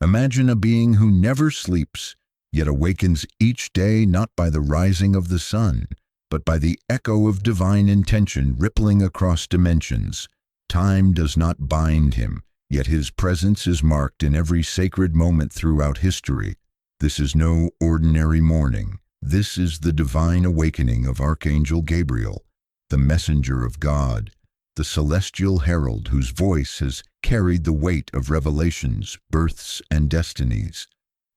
Imagine a being who never sleeps, yet awakens each day not by the rising of the sun, but by the echo of divine intention rippling across dimensions. Time does not bind him, yet his presence is marked in every sacred moment throughout history. This is no ordinary morning. This is the divine awakening of Archangel Gabriel, the messenger of God, the celestial herald whose voice has carried the weight of revelations, births, and destinies.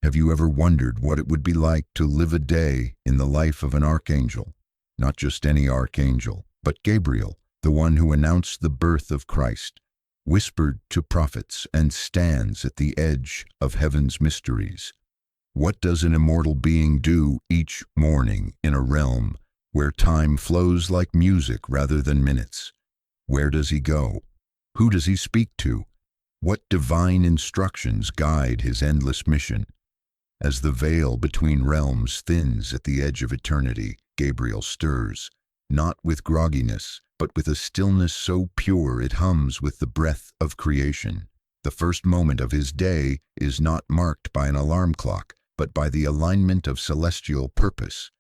Have you ever wondered what it would be like to live a day in the life of an archangel? Not just any archangel, but Gabriel, the one who announced the birth of Christ, whispered to prophets, and stands at the edge of heaven's mysteries. What does an immortal being do each morning in a realm where time flows like music rather than minutes? Where does he go? Who does he speak to? What divine instructions guide his endless mission? As the veil between realms thins at the edge of eternity, Gabriel stirs, not with grogginess, but with a stillness so pure it hums with the breath of creation. The first moment of his day is not marked by an alarm clock, but by the alignment of celestial purpose.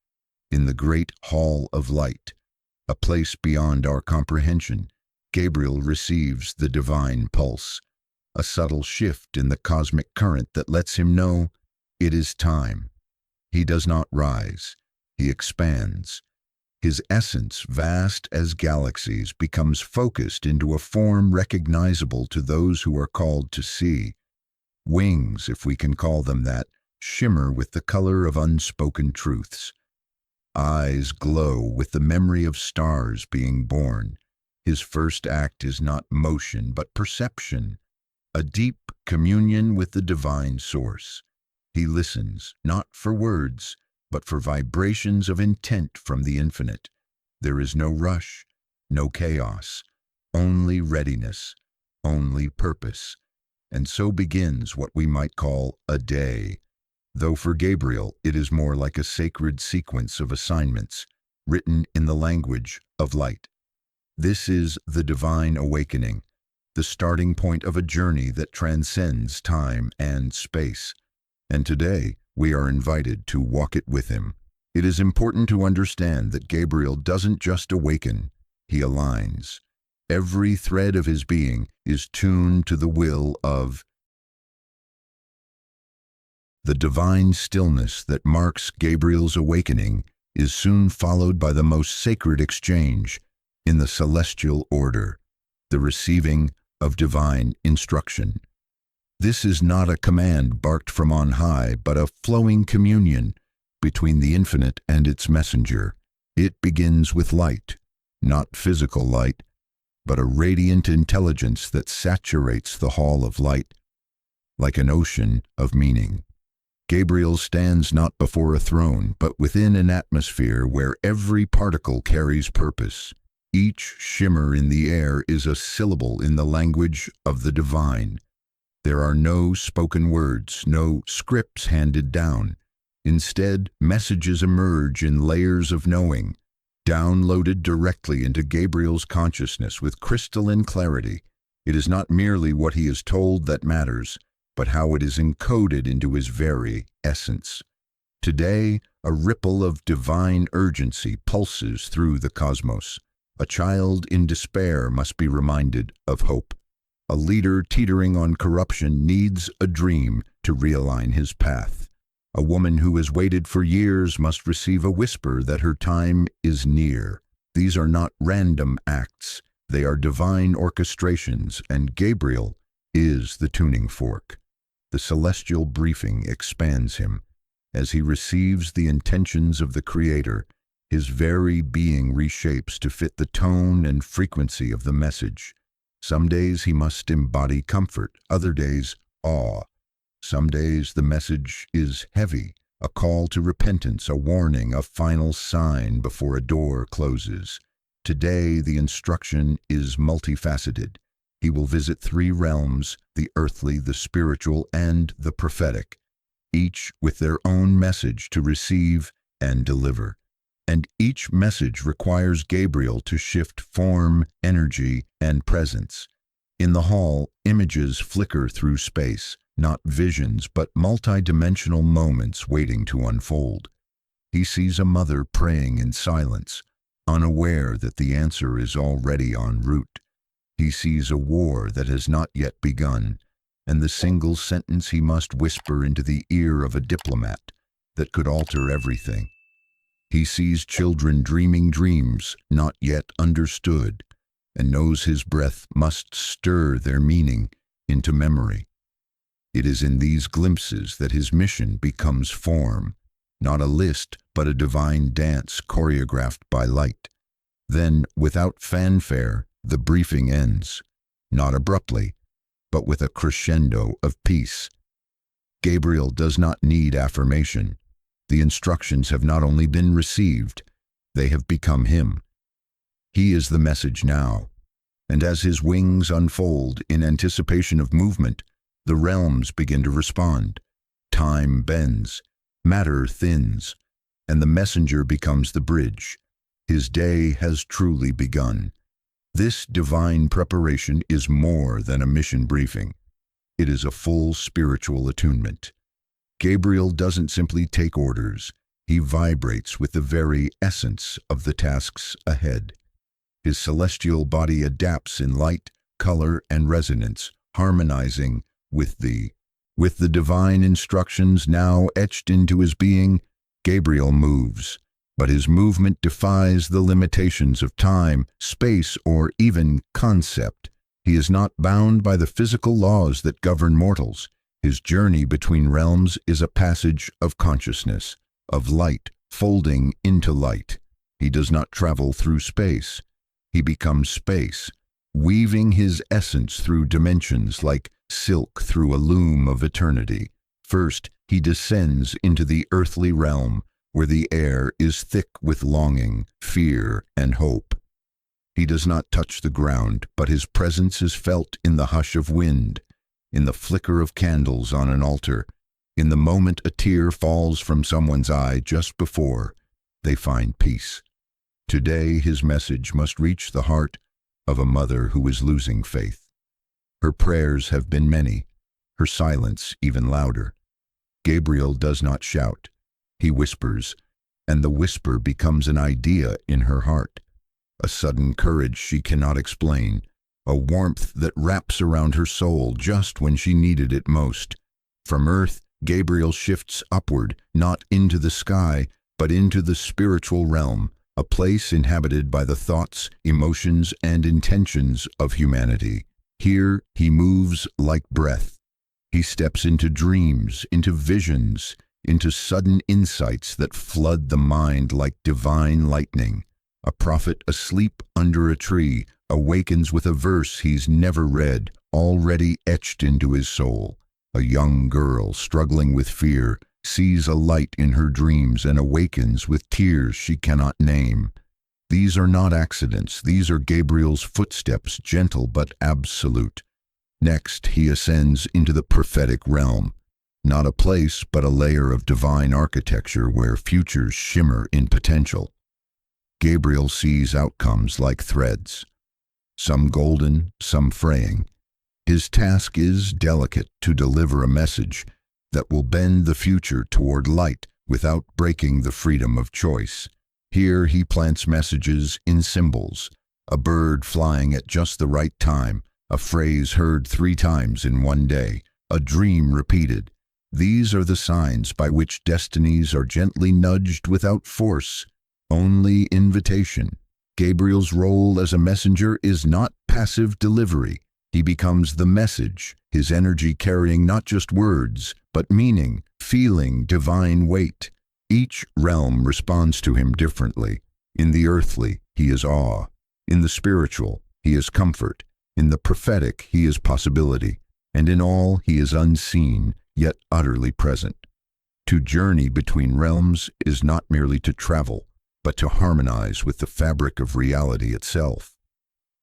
In the great hall of light, a place beyond our comprehension, Gabriel receives the divine pulse, a subtle shift in the cosmic current that lets him know it is time. He does not rise, he expands. His essence, vast as galaxies, becomes focused into a form recognizable to those who are called to see. Wings, if we can call them that, shimmer with the color of unspoken truths. Eyes glow with the memory of stars being born. His first act is not motion, but perception, a deep communion with the divine source. He listens, not for words, but for vibrations of intent from the infinite. There is no rush, no chaos, only readiness, only purpose. And so begins what we might call a day, though for Gabriel it is more like a sacred sequence of assignments, written in the language of light. This is the divine awakening, the starting point of a journey that transcends time and space. And today, we are invited to walk it with him. It is important to understand that Gabriel doesn't just awaken, he aligns. Every thread of his being is tuned to the will of the divine stillness that marks Gabriel's awakening is soon followed by the most sacred exchange in the celestial order, the receiving of divine instruction. This is not a command barked from on high, but a flowing communion between the infinite and its messenger. It begins with light, not physical light, but a radiant intelligence that saturates the hall of light like an ocean of meaning. Gabriel stands not before a throne, but within an atmosphere where every particle carries purpose. Each shimmer in the air is a syllable in the language of the divine. There are no spoken words, no scripts handed down. Instead, messages emerge in layers of knowing, downloaded directly into Gabriel's consciousness with crystalline clarity. It is not merely what he is told that matters, but how it is encoded into his very essence. Today, a ripple of divine urgency pulses through the cosmos. A child in despair must be reminded of hope. A leader teetering on corruption needs a dream to realign his path. A woman who has waited for years must receive a whisper that her time is near. These are not random acts, they are divine orchestrations, and Gabriel is the tuning fork. The celestial briefing expands him. As he receives the intentions of the Creator, his very being reshapes to fit the tone and frequency of the message. Some days he must embody comfort, other days awe. Some days the message is heavy, a call to repentance, a warning, a final sign before a door closes. Today the instruction is multifaceted. He will visit three realms, the earthly, the spiritual, and the prophetic, each with their own message to receive and deliver. And each message requires Gabriel to shift form, energy, and presence. In the hall, images flicker through space, not visions, but multidimensional moments waiting to unfold. He sees a mother praying in silence, unaware that the answer is already en route. He sees a war that has not yet begun, and the single sentence he must whisper into the ear of a diplomat that could alter everything. He sees children dreaming dreams not yet understood, and knows his breath must stir their meaning into memory. It is in these glimpses that his mission becomes form, not a list, but a divine dance choreographed by light. Then, without fanfare, the briefing ends, not abruptly, but with a crescendo of peace. Gabriel does not need affirmation. The instructions have not only been received, they have become him. He is the message now, and as his wings unfold in anticipation of movement, the realms begin to respond. Time bends, matter thins, and the messenger becomes the bridge. His day has truly begun. This divine preparation is more than a mission briefing. It is a full spiritual attunement. Gabriel doesn't simply take orders. He vibrates with the very essence of the tasks ahead. His celestial body adapts in light, color, and resonance, harmonizing with the divine instructions now etched into his being. Gabriel moves, but his movement defies the limitations of time, space, or even concept. He is not bound by the physical laws that govern mortals. His journey between realms is a passage of consciousness, of light folding into light. He does not travel through space. He becomes space, weaving his essence through dimensions like silk through a loom of eternity. First, he descends into the earthly realm, where the air is thick with longing, fear, and hope. He does not touch the ground, but his presence is felt in the hush of wind, in the flicker of candles on an altar, in the moment a tear falls from someone's eye just before they find peace. Today, his message must reach the heart of a mother who is losing faith. Her prayers have been many, her silence even louder. Gabriel does not shout. He whispers, and the whisper becomes an idea in her heart. A sudden courage she cannot explain, a warmth that wraps around her soul just when she needed it most. From earth, Gabriel shifts upward, not into the sky, but into the spiritual realm, a place inhabited by the thoughts, emotions, and intentions of humanity. Here, he moves like breath. He steps into dreams, into visions, into sudden insights that flood the mind like divine lightning. A prophet asleep under a tree awakens with a verse he's never read, already etched into his soul. A young girl struggling with fear sees a light in her dreams and awakens with tears she cannot name. These are not accidents. These are Gabriel's footsteps, gentle but absolute. Next, he ascends into the prophetic realm. Not a place, but a layer of divine architecture where futures shimmer in potential. Gabriel sees outcomes like threads, some golden, some fraying. His task is delicate: to deliver a message that will bend the future toward light without breaking the freedom of choice. Here he plants messages in symbols: a bird flying at just the right time, a phrase heard 3 times in one day, a dream repeated. These are the signs by which destinies are gently nudged without force, only invitation. Gabriel's role as a messenger is not passive delivery. He becomes the message, his energy carrying not just words, but meaning, feeling, divine weight. Each realm responds to him differently. In the earthly, he is awe. In the spiritual, he is comfort. In the prophetic, he is possibility. And in all, he is unseen, yet utterly present. To journey between realms is not merely to travel, but to harmonize with the fabric of reality itself.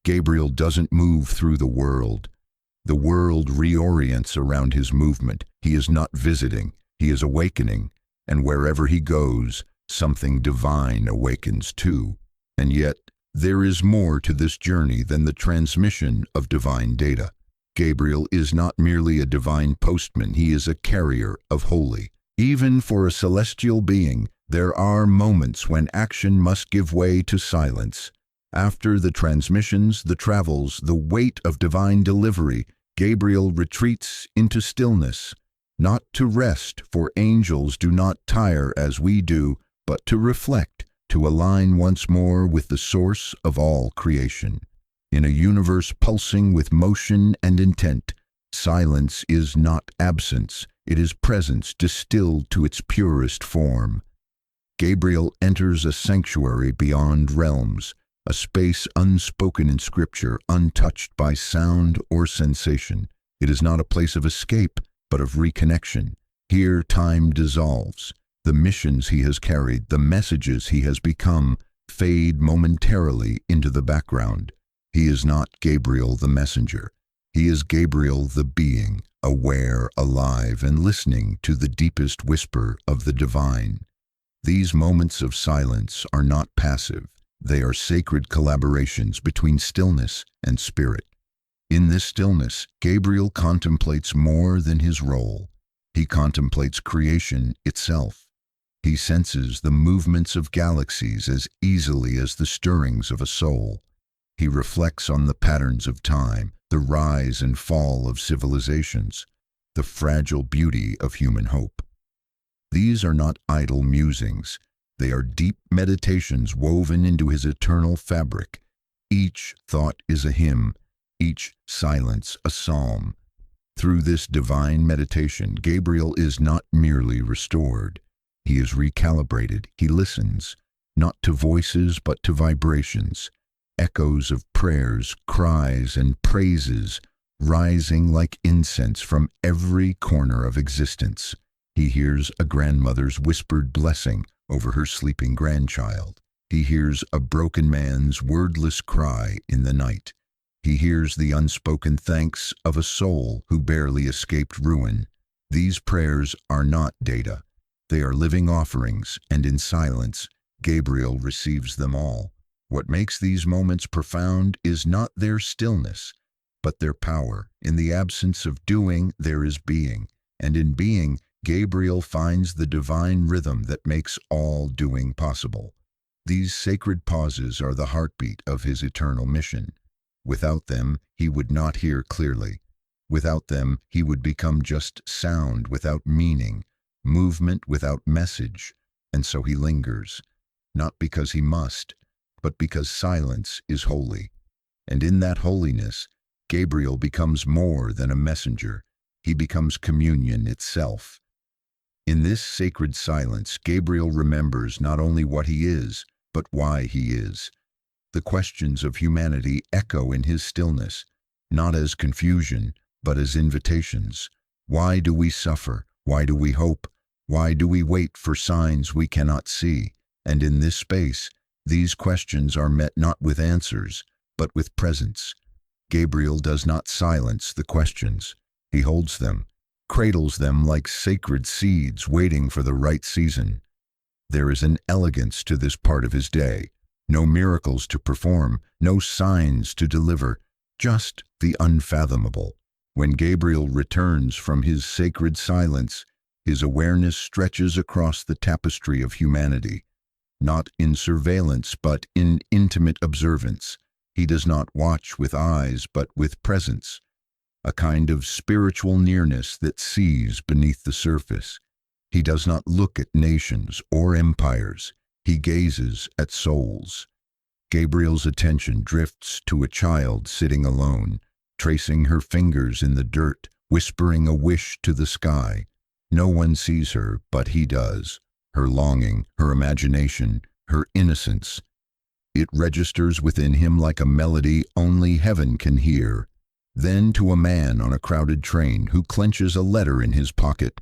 Gabriel doesn't move through the world. The world reorients around his movement. He is not visiting, he is awakening, and wherever he goes, something divine awakens too. And yet, there is more to this journey than the transmission of divine data. Gabriel is not merely a divine postman, he is a carrier of holy. Even for a celestial being, there are moments when action must give way to silence. After the transmissions, the travels, the weight of divine delivery, Gabriel retreats into stillness, not to rest, for angels do not tire as we do, but to reflect, to align once more with the source of all creation. In a universe pulsing with motion and intent, silence is not absence, it is presence distilled to its purest form. Gabriel enters a sanctuary beyond realms, a space unspoken in scripture, untouched by sound or sensation. It is not a place of escape, but of reconnection. Here time dissolves. The missions he has carried, the messages he has become, fade momentarily into the background. He is not Gabriel the messenger. He is Gabriel the being, aware, alive, and listening to the deepest whisper of the divine. These moments of silence are not passive. They are sacred collaborations between stillness and spirit. In this stillness, Gabriel contemplates more than his role. He contemplates creation itself. He senses the movements of galaxies as easily as the stirrings of a soul. He reflects on the patterns of time, the rise and fall of civilizations, the fragile beauty of human hope. These are not idle musings. They are deep meditations woven into his eternal fabric. Each thought is a hymn, each silence a psalm. Through this divine meditation, Gabriel is not merely restored. He is recalibrated. He listens, not to voices but to vibrations, echoes of prayers, cries, and praises, rising like incense from every corner of existence. He hears a grandmother's whispered blessing over her sleeping grandchild. He hears a broken man's wordless cry in the night. He hears the unspoken thanks of a soul who barely escaped ruin. These prayers are not data. They are living offerings, and in silence, Gabriel receives them all. What makes these moments profound is not their stillness, but their power. In the absence of doing, there is being, and in being, Gabriel finds the divine rhythm that makes all doing possible. These sacred pauses are the heartbeat of his eternal mission. Without them, he would not hear clearly. Without them, he would become just sound without meaning, movement without message, and so he lingers, not because he must, but because silence is holy. And in that holiness, Gabriel becomes more than a messenger. He becomes communion itself. In this sacred silence, Gabriel remembers not only what he is, but why he is. The questions of humanity echo in his stillness, not as confusion, but as invitations. Why do we suffer? Why do we hope? Why do we wait for signs we cannot see? And in this space, these questions are met not with answers, but with presence. Gabriel does not silence the questions. He holds them, cradles them like sacred seeds waiting for the right season. There is an elegance to this part of his day. No miracles to perform, no signs to deliver, just the unfathomable. When Gabriel returns from his sacred silence, his awareness stretches across the tapestry of humanity. Not in surveillance, but in intimate observance. He does not watch with eyes, but with presence, a kind of spiritual nearness that sees beneath the surface. He does not look at nations or empires. He gazes at souls. Gabriel's attention drifts to a child sitting alone, tracing her fingers in the dirt, whispering a wish to the sky. No one sees her, but he does. Her longing, her imagination, her innocence. It registers within him like a melody only heaven can hear. Then to a man on a crowded train who clenches a letter in his pocket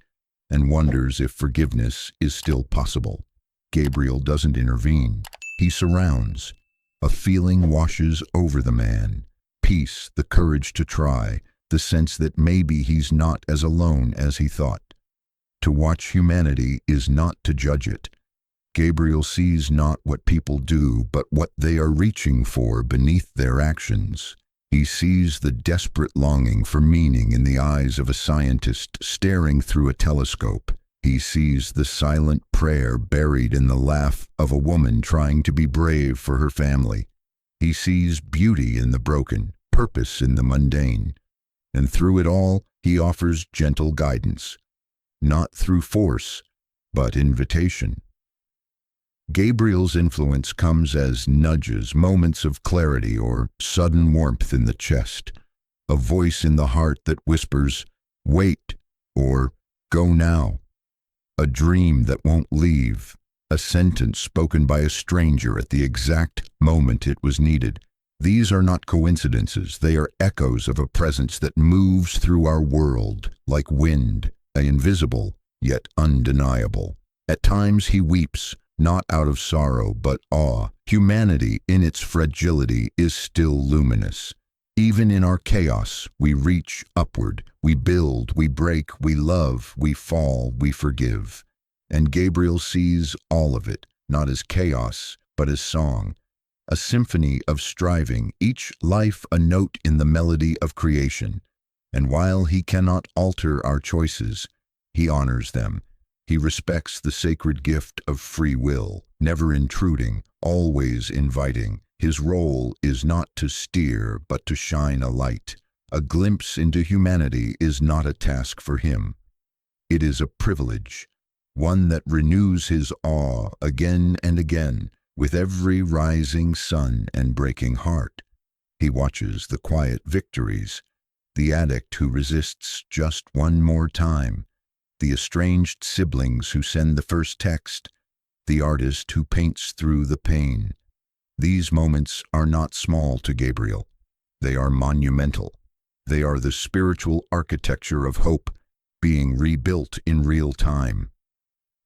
and wonders if forgiveness is still possible. Gabriel doesn't intervene. He surrounds. A feeling washes over the man. Peace, the courage to try, the sense that maybe he's not as alone as he thought. To watch humanity is not to judge it. Gabriel sees not what people do, but what they are reaching for beneath their actions. He sees the desperate longing for meaning in the eyes of a scientist staring through a telescope. He sees the silent prayer buried in the laugh of a woman trying to be brave for her family. He sees beauty in the broken, purpose in the mundane. And through it all, he offers gentle guidance, not through force, but invitation. Gabriel's influence comes as nudges, moments of clarity or sudden warmth in the chest, a voice in the heart that whispers, "Wait," or "Go now," a dream that won't leave, a sentence spoken by a stranger at the exact moment it was needed. These are not coincidences, they are echoes of a presence that moves through our world like wind, invisible yet undeniable. At times he weeps, not out of sorrow but awe. Humanity, in its fragility, is still luminous. Even in our chaos, we reach upward, we build, we break, we love, we fall, we forgive. And Gabriel sees all of it, not as chaos, but as song. A symphony of striving, each life a note in the melody of creation. And while he cannot alter our choices, he honors them. He respects the sacred gift of free will, never intruding, always inviting. His role is not to steer, but to shine a light. A glimpse into humanity is not a task for him. It is a privilege, one that renews his awe again and again, with every rising sun and breaking heart. He watches the quiet victories, the addict who resists just one more time, the estranged siblings who send the first text, the artist who paints through the pain. These moments are not small to Gabriel. They are monumental. They are the spiritual architecture of hope being rebuilt in real time.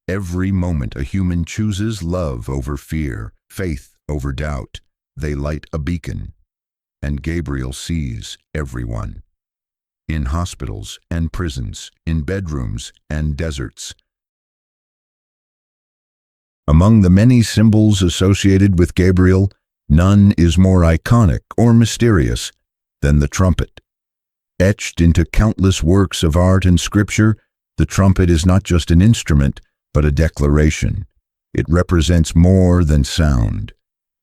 Every moment a human chooses love over fear, faith over doubt. They light a beacon. And Gabriel sees everyone. In hospitals and prisons, in bedrooms and deserts. Among the many symbols associated with Gabriel, none is more iconic or mysterious than the trumpet. Etched into countless works of art and scripture, the trumpet is not just an instrument, but a declaration. It represents more than sound.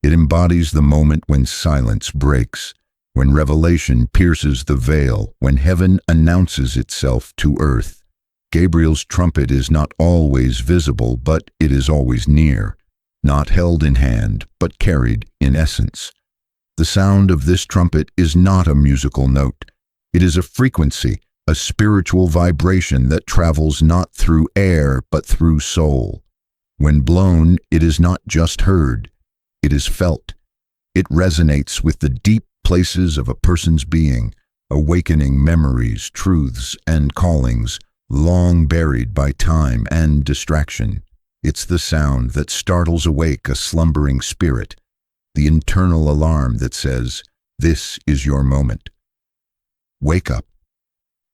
It embodies the moment when silence breaks, when revelation pierces the veil, when heaven announces itself to earth. Gabriel's trumpet is not always visible, but it is always near, not held in hand, but carried in essence. The sound of this trumpet is not a musical note. It is a frequency, a spiritual vibration that travels not through air, but through soul. When blown, it is not just heard, it is felt. It resonates with the deep places of a person's being, awakening memories, truths, and callings long buried by time and distraction. It's the sound that startles awake a slumbering spirit, the internal alarm that says, "This is your moment. Wake up."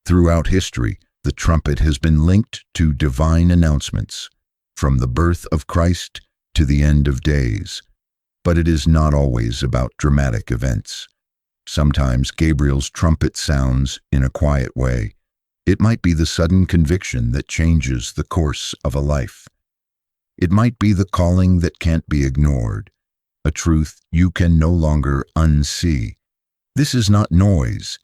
Throughout history, the trumpet has been linked to divine announcements, from the birth of Christ to the end of days. But it is not always about dramatic events. Sometimes Gabriel's trumpet sounds in a quiet way. It might be the sudden conviction that changes the course of a life. It might be the calling that can't be ignored, a truth you can no longer unsee. This is not noise.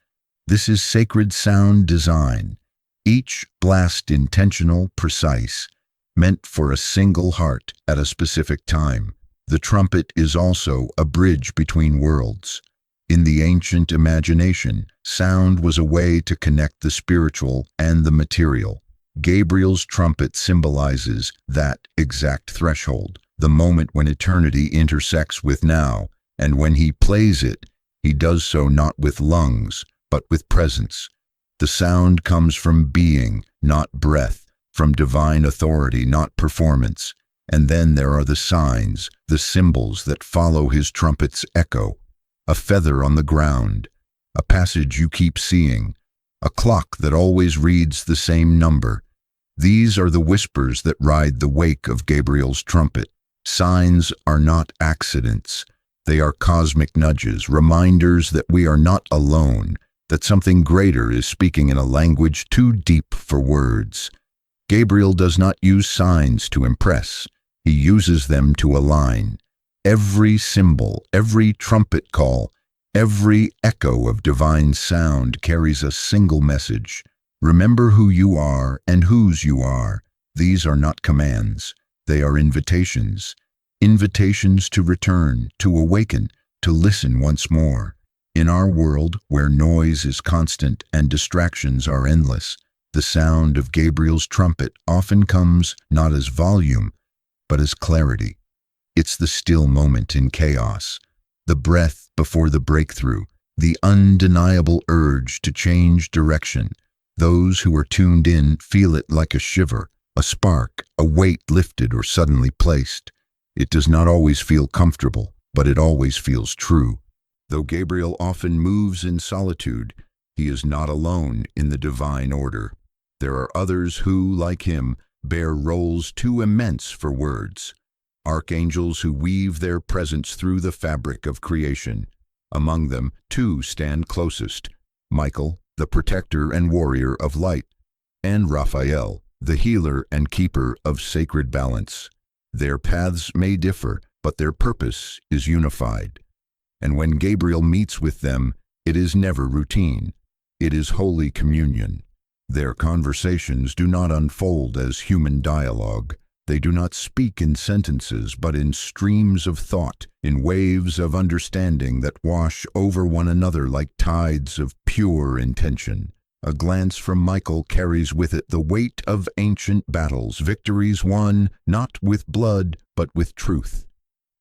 This is sacred sound design, each blast intentional, precise, meant for a single heart at a specific time. The trumpet is also a bridge between worlds. In the ancient imagination, sound was a way to connect the spiritual and the material. Gabriel's trumpet symbolizes that exact threshold, the moment when eternity intersects with now, and when he plays it, he does so not with lungs, but with presence. The sound comes from being, not breath, from divine authority, not performance. And then there are the signs, the symbols that follow his trumpet's echo. A feather on the ground, a passage you keep seeing, a clock that always reads the same number. These are the whispers that ride the wake of Gabriel's trumpet. Signs are not accidents. They are cosmic nudges, reminders that we are not alone, that something greater is speaking in a language too deep for words. Gabriel does not use signs to impress. He uses them to align. Every symbol, every trumpet call, every echo of divine sound carries a single message. Remember who you are and whose you are. These are not commands. They are invitations. Invitations to return, to awaken, to listen once more. In our world, where noise is constant and distractions are endless, the sound of Gabriel's trumpet often comes not as volume, but as clarity. It's the still moment in chaos, the breath before the breakthrough, the undeniable urge to change direction. Those who are tuned in feel it like a shiver, a spark, a weight lifted or suddenly placed. It does not always feel comfortable, but it always feels true. Though Gabriel often moves in solitude, he is not alone in the divine order. There are others who, like him, bear roles too immense for words. Archangels who weave their presence through the fabric of creation. Among them, two stand closest: Michael, the protector and warrior of light, and Raphael, the healer and keeper of sacred balance. Their paths may differ, but their purpose is unified. And when Gabriel meets with them, it is never routine. It is holy communion. Their conversations do not unfold as human dialogue. They do not speak in sentences, but in streams of thought, in waves of understanding that wash over one another like tides of pure intention. A glance from Michael carries with it the weight of ancient battles, victories won not with blood, but with truth.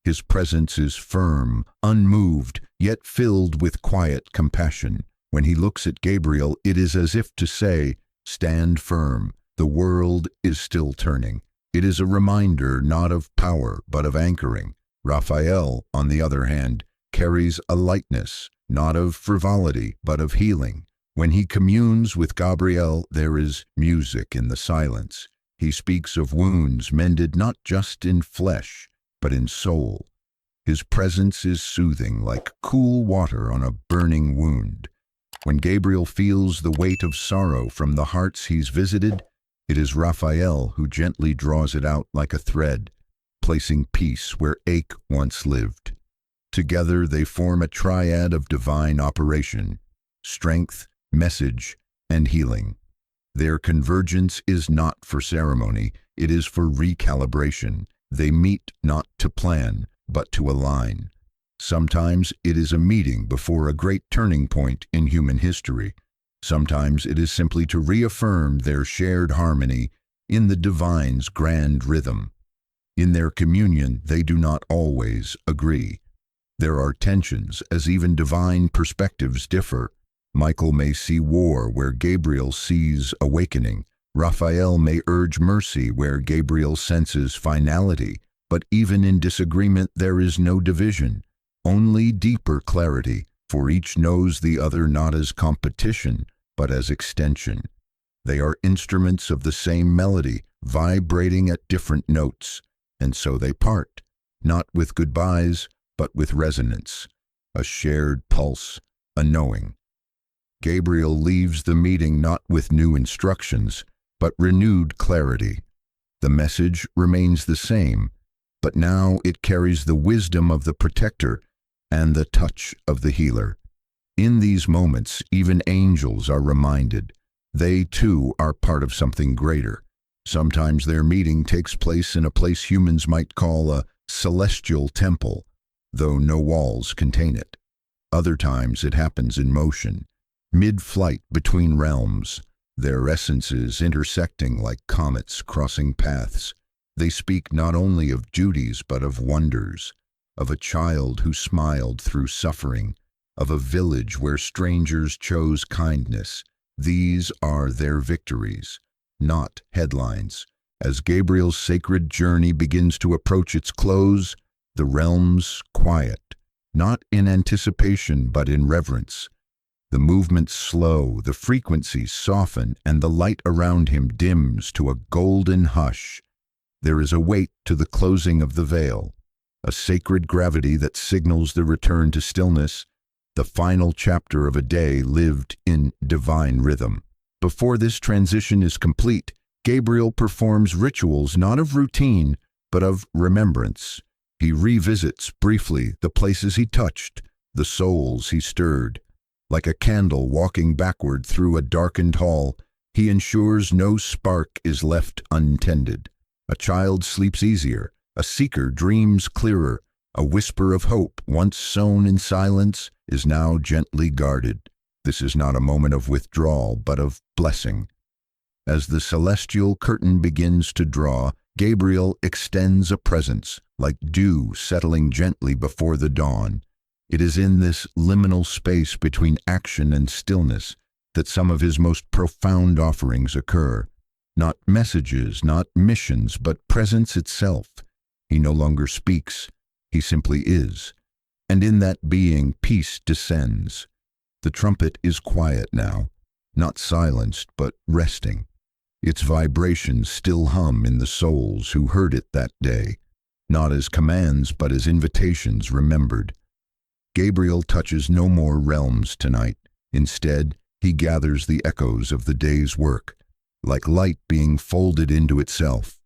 His presence is firm, unmoved, yet filled with quiet compassion. When he looks at Gabriel, it is as if to say, "Stand firm, the world is still turning." It is a reminder not of power, but of anchoring. Raphael, on the other hand, carries a lightness, not of frivolity, but of healing. When he communes with Gabriel, there is music in the silence. He speaks of wounds mended not just in flesh, but in soul. His presence is soothing, like cool water on a burning wound. When Gabriel feels the weight of sorrow from the hearts he's visited, it is Raphael who gently draws it out like a thread, placing peace where ache once lived. Together they form a triad of divine operation: strength, message, and healing. Their convergence is not for ceremony, it is for recalibration. They meet not to plan, but to align. Sometimes it is a meeting before a great turning point in human history. Sometimes it is simply to reaffirm their shared harmony in the divine's grand rhythm. In their communion, they do not always agree. There are tensions, as even divine perspectives differ. Michael may see war where Gabriel sees awakening. Raphael may urge mercy where Gabriel senses finality. But even in disagreement, there is no division, only deeper clarity, for each knows the other not as competition, but as extension. They are instruments of the same melody, vibrating at different notes, and so they part, not with goodbyes, but with resonance, a shared pulse, a knowing. Gabriel leaves the meeting not with new instructions, but renewed clarity. The message remains the same, but now it carries the wisdom of the protector and the touch of the healer. In these moments, even angels are reminded. They, too, are part of something greater. Sometimes their meeting takes place in a place humans might call a celestial temple, though no walls contain it. Other times it happens in motion, mid-flight between realms, their essences intersecting like comets crossing paths. They speak not only of duties but of wonders, of a child who smiled through suffering, of a village where strangers chose kindness. These are their victories, not headlines. As Gabriel's sacred journey begins to approach its close, the realms quiet, not in anticipation but in reverence. The movements slow, the frequencies soften, and the light around him dims to a golden hush. There is a weight to the closing of the veil, a sacred gravity that signals the return to stillness, the final chapter of a day lived in divine rhythm. Before this transition is complete, Gabriel performs rituals not of routine, but of remembrance. He revisits briefly the places he touched, the souls he stirred. Like a candle walking backward through a darkened hall, he ensures no spark is left untended. A child sleeps easier, a seeker dreams clearer, a whisper of hope, once sown in silence, is now gently guarded. This is not a moment of withdrawal, but of blessing. As the celestial curtain begins to draw, Gabriel extends a presence, like dew settling gently before the dawn. It is in this liminal space between action and stillness that some of his most profound offerings occur. Not messages, not missions, but presence itself. He no longer speaks, he simply is. And in that being, peace descends. The trumpet is quiet now, not silenced, but resting. Its vibrations still hum in the souls who heard it that day, not as commands, but as invitations remembered. Gabriel touches no more realms tonight. Instead, he gathers the echoes of the day's work, like light being folded into itself.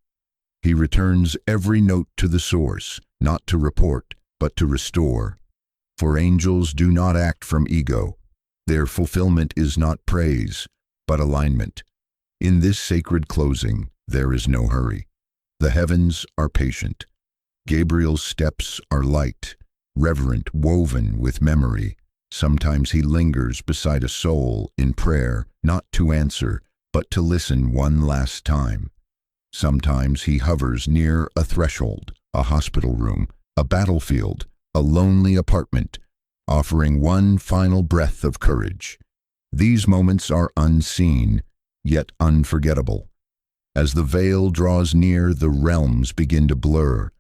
He returns every note to the source, not to report, but to restore. For angels do not act from ego. Their fulfillment is not praise, but alignment. In this sacred closing, there is no hurry. The heavens are patient. Gabriel's steps are light, reverent, woven with memory. Sometimes he lingers beside a soul in prayer, not to answer, but to listen one last time. Sometimes he hovers near a threshold, a hospital room, a battlefield, a lonely apartment, offering one final breath of courage. These moments are unseen, yet unforgettable. As the veil draws near, the realms begin to blur.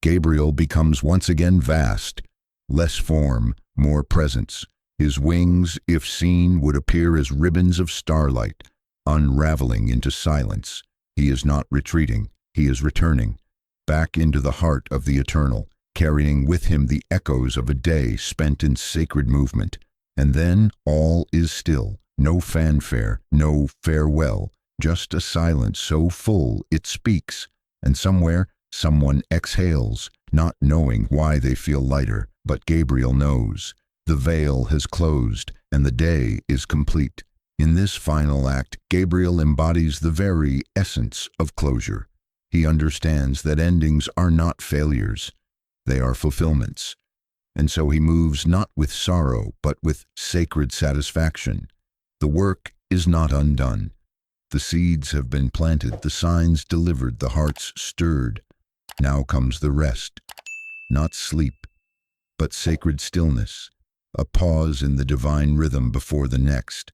Gabriel becomes once again vast, less form, more presence. His wings, if seen, would appear as ribbons of starlight, unraveling into silence. He is not retreating, he is returning, back into the heart of the eternal, carrying with him the echoes of a day spent in sacred movement. And then all is still, no fanfare, no farewell, just a silence so full it speaks, and somewhere someone exhales, not knowing why they feel lighter, but Gabriel knows. The veil has closed, and the day is complete. In this final act, Gabriel embodies the very essence of closure. He understands that endings are not failures, they are fulfillments. And so he moves not with sorrow, but with sacred satisfaction. The work is not undone. The seeds have been planted, the signs delivered, the hearts stirred. Now comes the rest, not sleep, but sacred stillness, a pause in the divine rhythm before the next.